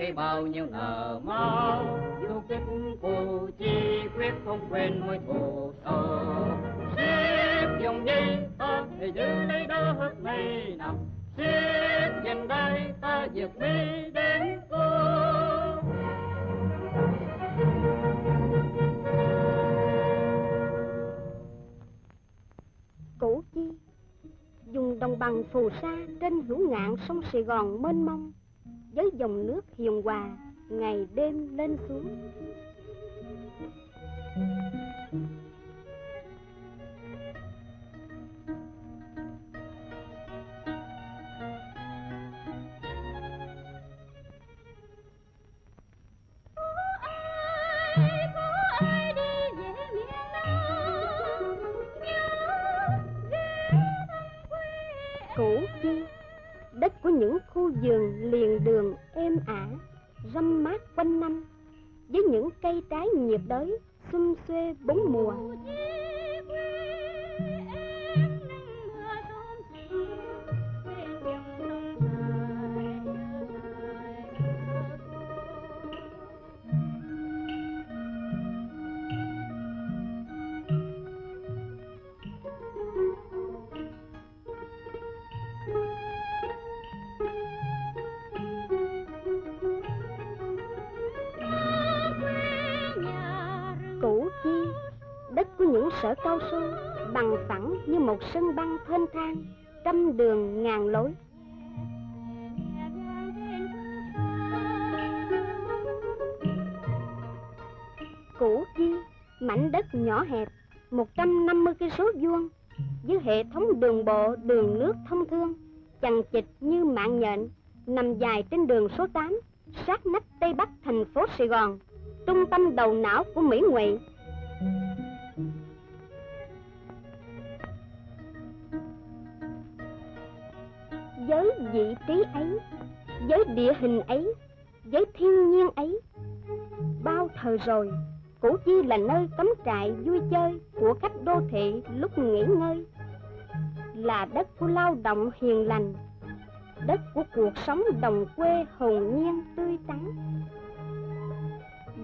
khi bao nhiêu nở máu, du kích Củ Chi quyết không quên mối thù sâu. Xiết dòng dây ta để giữ lấy đất này nằm, xiết dần đây ta diệt Mỹ đến cô. Củ Chi, vùng đồng bằng phù sa trên hữu ngạn sông Sài Gòn mênh mông, với dòng nước hiền hòa ngày đêm lên xuống. Củ Chi, đất của những khu vườn liền đường êm ả, râm mát quanh năm, với những cây trái nhiệt đới xum xuê bốn mùa. Củ Chi, đất của những sở cao su bằng phẳng như một sân băng thênh thang, trăm đường ngàn lối. Củ Chi, mảnh đất nhỏ hẹp 150 cây số vuông, với hệ thống đường bộ, đường nước thông thương chằng chịt như mạng nhện, nằm dài trên đường số 8, sát nách tây bắc thành phố Sài Gòn, trung tâm đầu não của Mỹ Ngụy. Với vị trí ấy, với địa hình ấy, với thiên nhiên ấy, bao thời rồi, Củ Chi là nơi cắm trại vui chơi của khách đô thị lúc nghỉ ngơi, là đất của lao động hiền lành, đất của cuộc sống đồng quê hồn nhiên tươi tắn,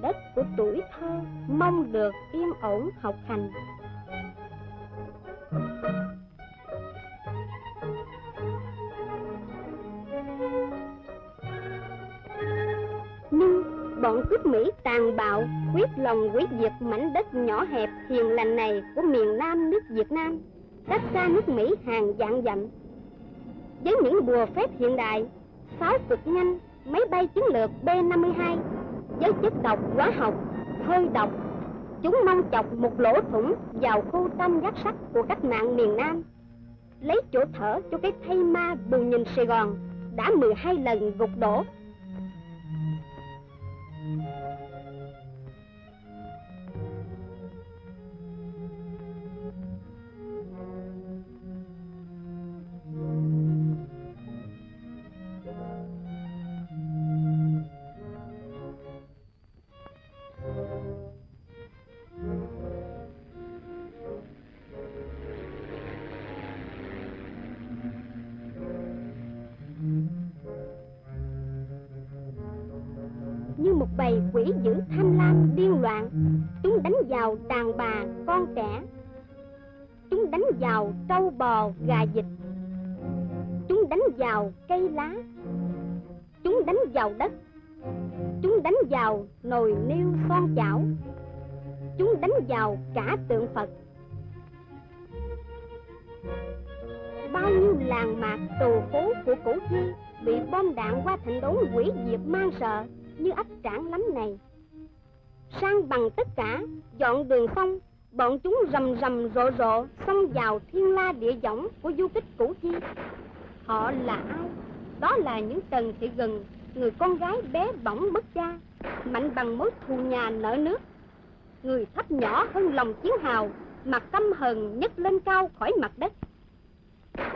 đất của tuổi thơ mong được yên ổn học hành. Nhưng bọn cướp Mỹ tàn bạo quyết lòng hủy diệt mảnh đất nhỏ hẹp hiền lành này của miền Nam nước Việt Nam, cách xa nước Mỹ hàng vạn dặm. Với những bùa phép hiện đại, pháo cực nhanh, máy bay chiến lược B-52, với chất độc hóa học, hơi độc, chúng mong chọc một lỗ thủng vào khu tam giác sắt của cách mạng miền Nam, lấy chỗ thở cho cái thây ma bù nhìn Sài Gòn đã 12 lần gục đổ. Như một bầy quỷ dữ tham lam điên loạn, chúng đánh vào đàn bà con trẻ, chúng đánh vào trâu bò gà vịt, chúng đánh vào cây lá, chúng đánh vào đất, chúng đánh vào nồi niêu son chảo, chúng đánh vào cả tượng Phật. Bao nhiêu làng mạc trù phố của Củ Chi bị bom đạn qua thành đốn hủy diệt man sợ như ấp Trảng Lắm này. Sang bằng tất cả, dọn đường xong, bọn chúng rầm rầm rộ rộ xông vào thiên la địa võng của du kích Củ Chi. Họ là ai? Đó là những Trần Thị Gừng, người con gái bé bỏng mất cha, mạnh bằng mối thù nhà nợ nước, người thấp nhỏ hơn lòng chiến hào, mặt căm hờn nhấc lên cao khỏi mặt đất.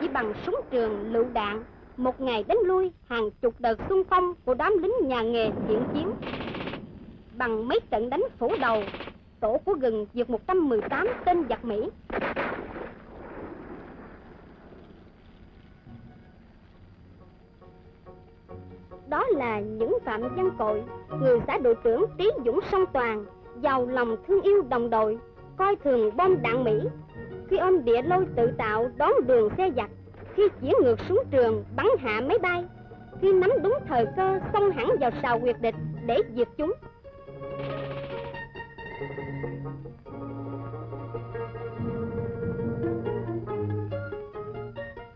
Chỉ bằng súng trường lựu đạn, một ngày đánh lui hàng chục đợt xung phong của đám lính nhà nghề thiện chiến. Bằng mấy trận đánh phủ đầu, tổ của Gừng diệt 118 tên giặc Mỹ. Đó là là những phạm văn cội, người xã đội trưởng Trí Dũng song toàn, giàu lòng thương yêu đồng đội, coi thường bom đạn Mỹ. Khi ôm địa lôi tự tạo đón đường xe giặc, khi chỉ ngược xuống trường bắn hạ máy bay, khi nắm đúng thời cơ xông hẳn vào sào huyệt địch để diệt chúng.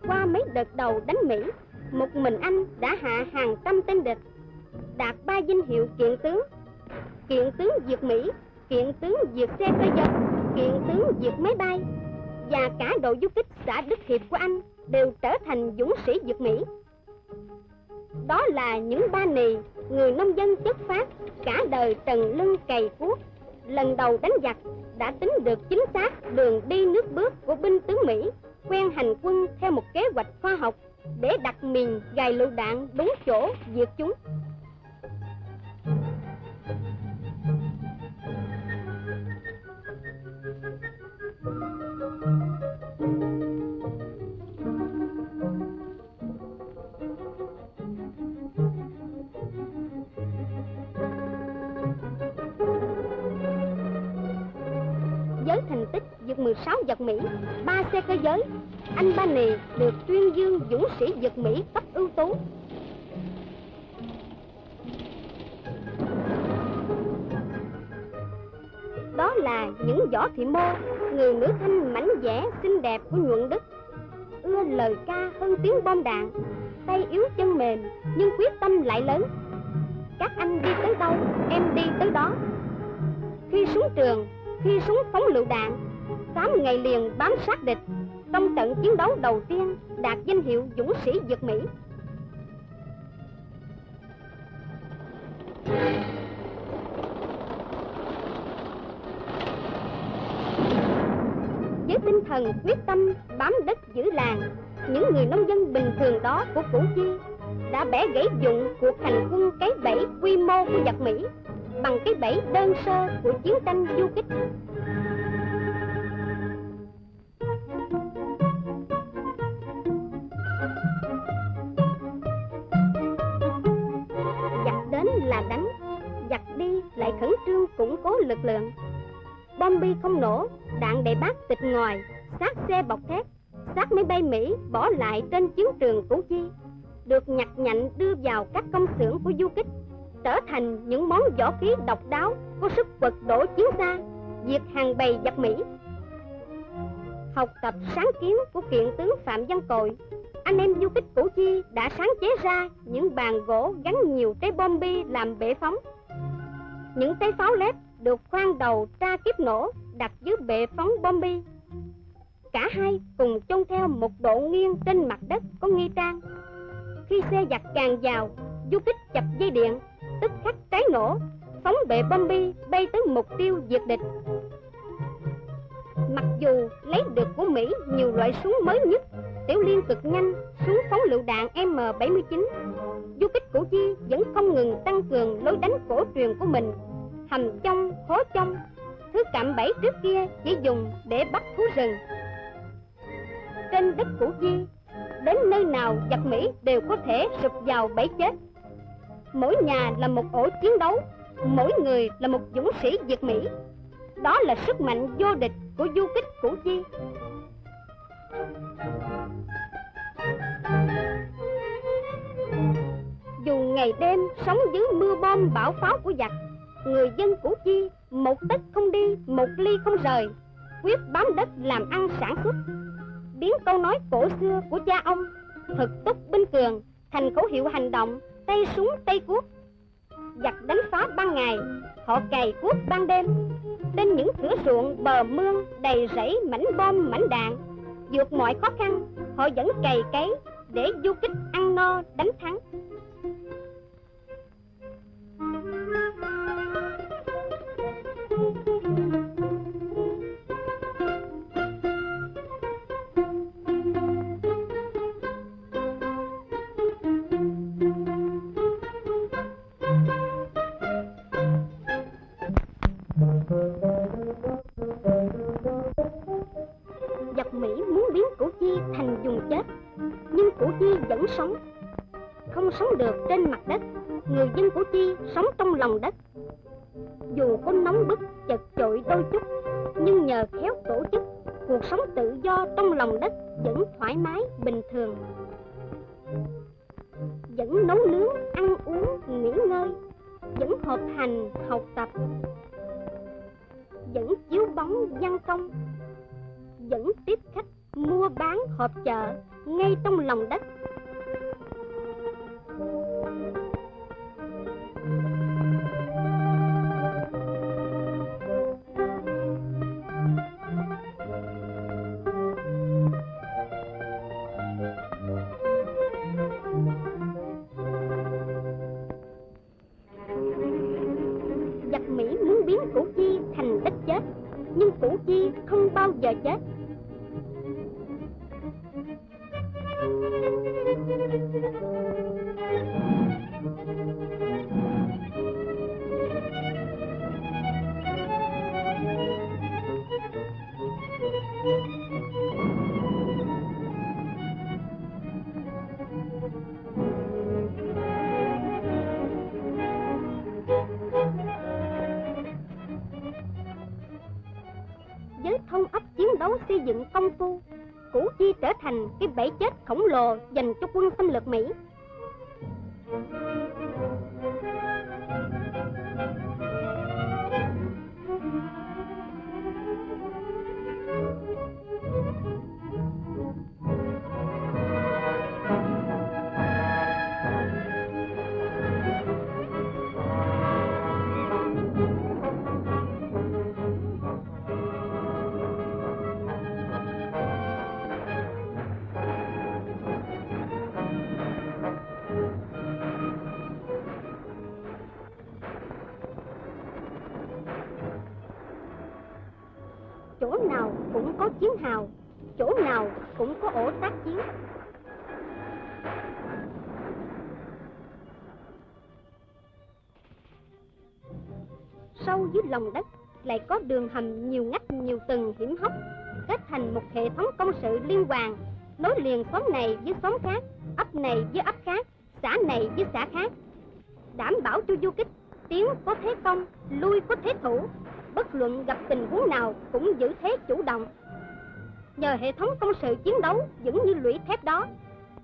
Qua mấy đợt đầu đánh Mỹ, một mình anh đã hạ hàng trăm tên địch, đạt 3 danh hiệu kiện tướng diệt Mỹ, kiện tướng diệt xe cơ giới, kiện tướng diệt máy bay. Và cả đội du kích xã Đức Hiệp của anh đều trở thành dũng sĩ diệt Mỹ. Đó là những ba nì, người nông dân chất phác, cả đời trần lưng cày cuốc, lần đầu đánh giặc đã tính được chính xác đường đi nước bước của binh tướng Mỹ, quen hành quân theo một kế hoạch khoa học để đặt mìn gài lựu đạn đúng chỗ diệt chúng. Với thành tích diệt 16 giặc Mỹ, 3 xe cơ giới, anh Ba Nì được tuyên dương dũng sĩ diệt Mỹ cấp ưu tú. Đó là những Võ Thị Mô, người nữ thanh mảnh dẻ xinh đẹp của nhuận Đức, ưa lời ca hơn tiếng bom đạn, tay yếu chân mềm nhưng quyết tâm lại lớn. Các anh đi tới đâu, em đi tới đó. Khi xuống trường, khi súng phóng lựu đạn, 8 ngày liền bám sát địch, trong trận chiến đấu đầu tiên đạt danh hiệu dũng sĩ diệt Mỹ. Với tinh thần quyết tâm bám đất giữ làng, những người nông dân bình thường đó của Củ Chi đã bẻ gãy dụng cuộc hành quân cái bẫy quy mô của giặc Mỹ bằng cái bẫy đơn sơ của chiến tranh du kích. Giặc đến là đánh, giặc đi lại khẩn trương củng cố lực lượng. Bom bi không nổ, đạn đại bác tịch ngòi, xác xe bọc thép, xác máy bay Mỹ bỏ lại trên chiến trường Củ Chi, được nhặt nhạnh đưa vào các công xưởng của du kích, trở thành những món võ khí độc đáo có sức quật đổ chiến xa, diệt hàng bầy giặc Mỹ. Học tập sáng kiến của kiện tướng Phạm Văn Cội, anh em du kích Củ Chi đã sáng chế ra những bàn gỗ gắn nhiều trái bom bi làm bệ phóng. Những trái pháo lép được khoan đầu tra kiếp nổ đặt dưới bệ phóng bom bi. Cả hai cùng chôn theo một độ nghiêng trên mặt đất có nghi trang. Khi xe giặc càng vào, du kích chập dây điện, tức khắc trái nổ, phóng bệ bom bi bay tới mục tiêu diệt địch. Mặc dù lấy được của Mỹ nhiều loại súng mới nhất, tiểu liên cực nhanh, súng phóng lựu đạn M79, du kích Củ Chi vẫn không ngừng tăng cường lối đánh cổ truyền của mình, hầm trong, hố trong, thứ cạm bẫy trước kia chỉ dùng để bắt thú rừng. Trên đất Củ Chi, đến nơi nào giặc Mỹ đều có thể sụp vào bẫy chết. Mỗi nhà là một ổ chiến đấu, mỗi người là một dũng sĩ diệt Mỹ. Đó là sức mạnh vô địch của du kích Củ Chi. Dù ngày đêm sống dưới mưa bom bão pháo của giặc, người dân Củ Chi một tấc không đi, một ly không rời, quyết bám đất làm ăn sản xuất, biến câu nói cổ xưa của cha ông thực túc binh cường thành khẩu hiệu hành động tay súng tay cuốc. Giặc đánh phá ban ngày, họ cày cuốc ban đêm. Trên những thửa ruộng bờ mương đầy rẫy mảnh bom mảnh đạn, vượt mọi khó khăn, họ vẫn cày cấy để du kích ăn no đánh thắng. Giặc Mỹ muốn biến Củ Chi thành vùng chết, nhưng Củ Chi vẫn sống. Không sống được trên mặt đất, Dù có nóng bức chật chội đôi chút, nhưng nhờ khéo tổ chức, cuộc sống tự do trong lòng đất vẫn thoải mái bình thường. Vẫn nấu nướng, ăn uống, nghỉ ngơi, vẫn họp hành, học tập, vẫn chiếu bóng văn công, vẫn tiếp khách, mua bán, họp chợ ngay trong lòng đất. Giặc Mỹ muốn biến Củ Chi thành đất chết, nhưng Củ Chi không bao giờ chết. Với thông ấp chiến đấu xây dựng công phu, Củ Chi trở thành cái bẫy chết khổng lồ dành cho quân xâm lược Mỹ. Chỗ nào cũng có chiến hào, chỗ nào cũng có ổ tác chiến. Sâu dưới lòng đất lại có đường hầm nhiều ngách nhiều tầng hiểm hóc, kết thành một hệ thống công sự liên hoàn, nối liền xóm này với xóm khác, ấp này với ấp khác, xã này với xã khác, đảm bảo cho du kích tiến có thế công, lui có thế thủ, bất luận gặp tình huống nào cũng giữ thế chủ động. Nhờ hệ thống công sự chiến đấu vững như lũy thép đó,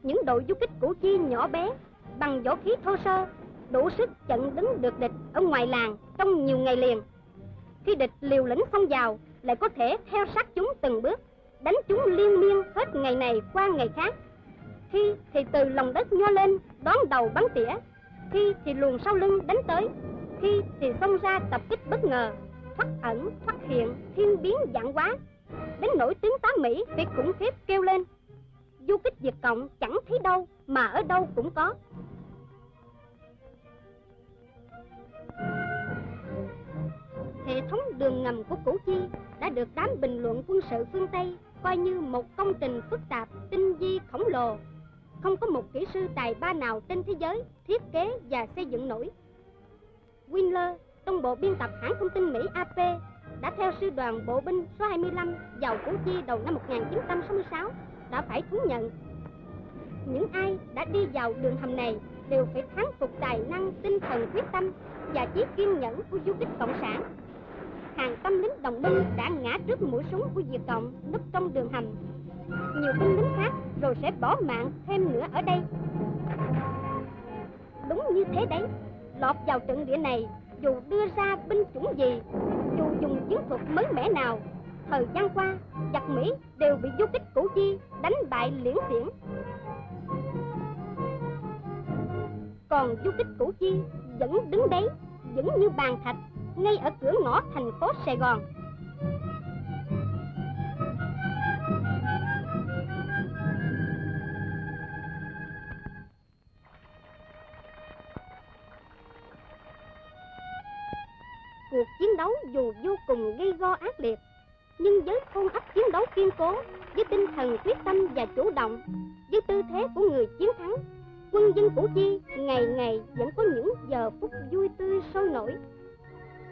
những đội du kích Củ Chi nhỏ bé bằng võ khí thô sơ đủ sức chặn đứng được địch ở ngoài làng trong nhiều ngày liền. Khi địch liều lĩnh xông vào, lại có thể theo sát chúng từng bước, đánh chúng liên miên hết ngày này qua ngày khác. Khi thì từ lòng đất nhô lên đón đầu bắn tỉa, khi thì luồn sau lưng đánh tới, khi thì xông ra tập kích bất ngờ, thoát ẩn thoát hiện, thiên biến vạn hóa, đến nỗi tướng tá Mỹ phải khủng khiếp kêu lên: du kích Việt Cộng chẳng thấy đâu mà ở đâu cũng có. Hệ thống đường ngầm của Củ Chi đã được đám bình luận quân sự phương Tây coi như một công trình phức tạp, tinh vi, khổng lồ. Không có một kỹ sư tài ba nào trên thế giới thiết kế và xây dựng nổi. Wheeler, trong bộ biên tập hãng thông tin Mỹ AP, đã theo sư đoàn bộ binh số 25 vào Củ Chi đầu năm 1966 đã phải thú nhận: những ai đã đi vào đường hầm này đều phải thán phục tài năng, tinh thần quyết tâm và chí kiên nhẫn của du kích cộng sản. Hàng trăm lính đồng minh đã ngã trước mũi súng của Việt Cộng núp trong đường hầm. Nhiều binh lính khác rồi sẽ bỏ mạng thêm nữa ở đây. Đúng như thế đấy, lọt vào trận địa này, dù đưa ra binh chủng gì, dù dùng chiến thuật mới mẻ nào, thời gian qua giặc Mỹ đều bị du kích Củ Chi đánh bại liễn xiển. Còn du kích Củ Chi vẫn đứng đấy, vững như bàn thạch, ngay ở cửa ngõ thành phố Sài Gòn. Cuộc chiến đấu dù vô cùng gay go ác liệt, nhưng với khôn ấp chiến đấu kiên cố, với tinh thần quyết tâm và chủ động, với tư thế của người chiến thắng, quân dân Củ Chi ngày ngày vẫn có những giờ phút vui tươi sôi nổi.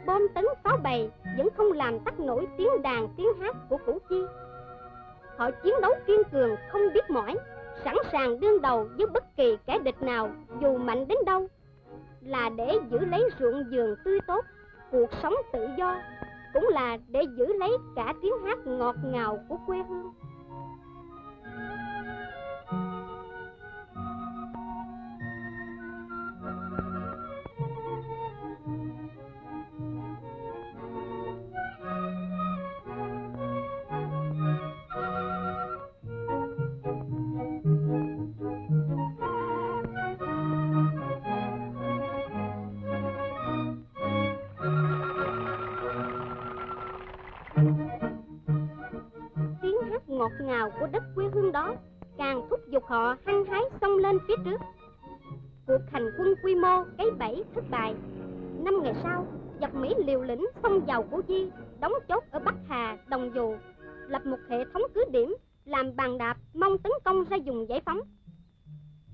Bom tấn pháo bày vẫn không làm tắt nổi tiếng đàn tiếng hát của Củ Chi. Họ chiến đấu kiên cường không biết mỏi, sẵn sàng đương đầu với bất kỳ kẻ địch nào dù mạnh đến đâu, là để giữ lấy ruộng vườn tươi tốt, cuộc sống tự do, cũng là để giữ lấy cả tiếng hát ngọt ngào của quê hương. Ngọt ngào của đất quê hương đó càng thúc giục họ hăng hái xông lên phía trước. Cuộc hành quân quy mô cái bẫy thất bại. 5 ngày sau, giặc Mỹ liều lĩnh xông vào Củ Chi, đóng chốt ở Bắc Hà, Đồng Dù, lập một hệ thống cứ điểm làm bàn đạp mong tấn công ra vùng giải phóng.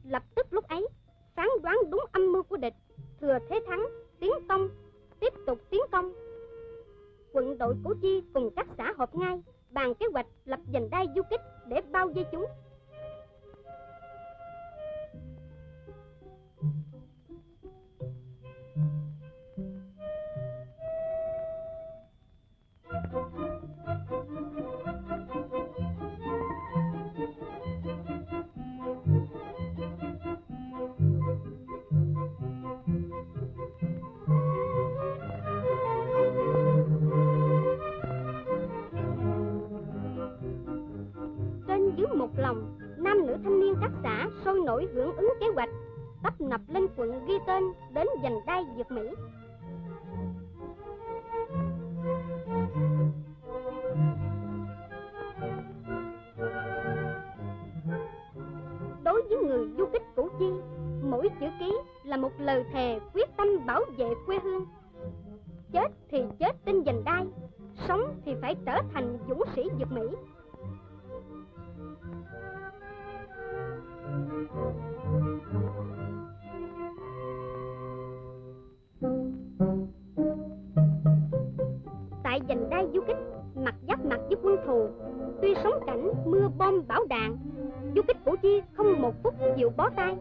Lập tức lúc ấy, phán đoán đúng âm mưu của địch, thừa thế thắng, tiến công, tiếp tục tiến công. Quận đội Củ Chi cùng các xã họp ngay, bàn kế hoạch lập vành đai du kích để bao vây chúng. Dưới một lòng, nam nữ thanh niên các xã sôi nổi hưởng ứng kế hoạch, tấp nập lên quận ghi tên đến vành đai diệt Mỹ. Đối với người du kích Củ Chi, mỗi chữ ký là một lời thề quyết tâm bảo vệ quê hương. Chết thì chết trên vành đai, sống thì phải trở thành dũng sĩ diệt Mỹ. Tại vành đai du kích, mặt giáp mặt với quân thù, tuy sống cảnh mưa bom bão đạn, du kích Củ Chi không một phút chịu bó tay.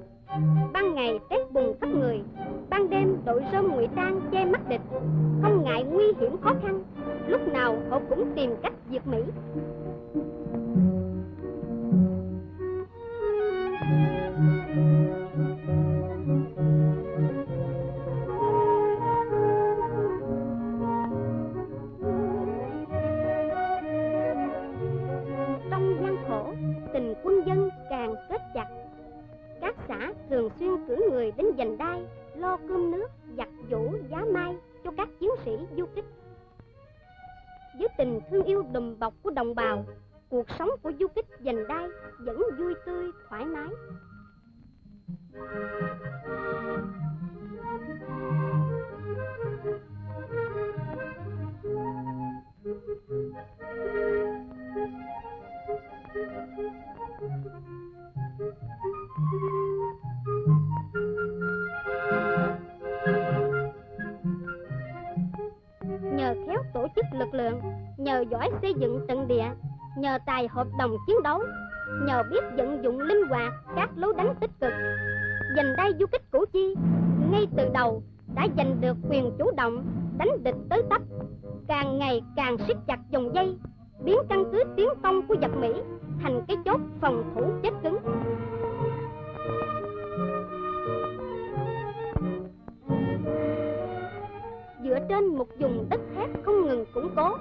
Ban ngày tét bùn khắp người, ban đêm đội rơm ngụy trang che mắt địch, không ngại nguy hiểm khó khăn, lúc nào họ cũng tìm cách diệt Mỹ. Tình quân dân càng kết chặt. Các xã thường xuyên cử người đến vành đai lo cơm nước, giặt giũ, giá mai cho các chiến sĩ du kích. Với tình thương yêu đùm bọc của đồng bào, cuộc sống của du kích vành đai vẫn vui tươi thoải mái. Nhờ khéo tổ chức lực lượng, nhờ giỏi xây dựng trận địa, nhờ tài hợp đồng chiến đấu, nhờ biết vận dụng linh hoạt các lối đánh tích cực, vành đai du kích Củ Chi ngay từ đầu đã giành được quyền chủ động đánh địch tới tấp, càng ngày càng siết chặt vòng dây, biến căn cứ tiến công của giặc Mỹ thành cái chốt phòng thủ chết cứng. Dựa trên một vùng đất thép không ngừng củng cố,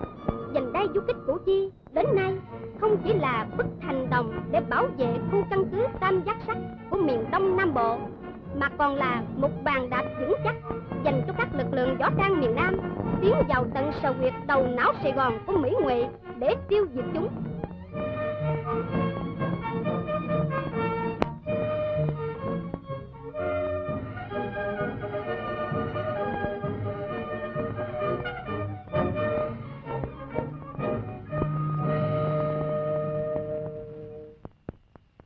vành đai du kích Củ Chi đến nay không chỉ là bức thành đồng để bảo vệ khu căn cứ tam giác sắt của miền Đông Nam Bộ, mà còn là một bàn đạp vững chắc dành cho các lực lượng võ trang miền Nam tiến vào tận sờ huyệt đầu não Sài Gòn của Mỹ Ngụy để tiêu diệt chúng.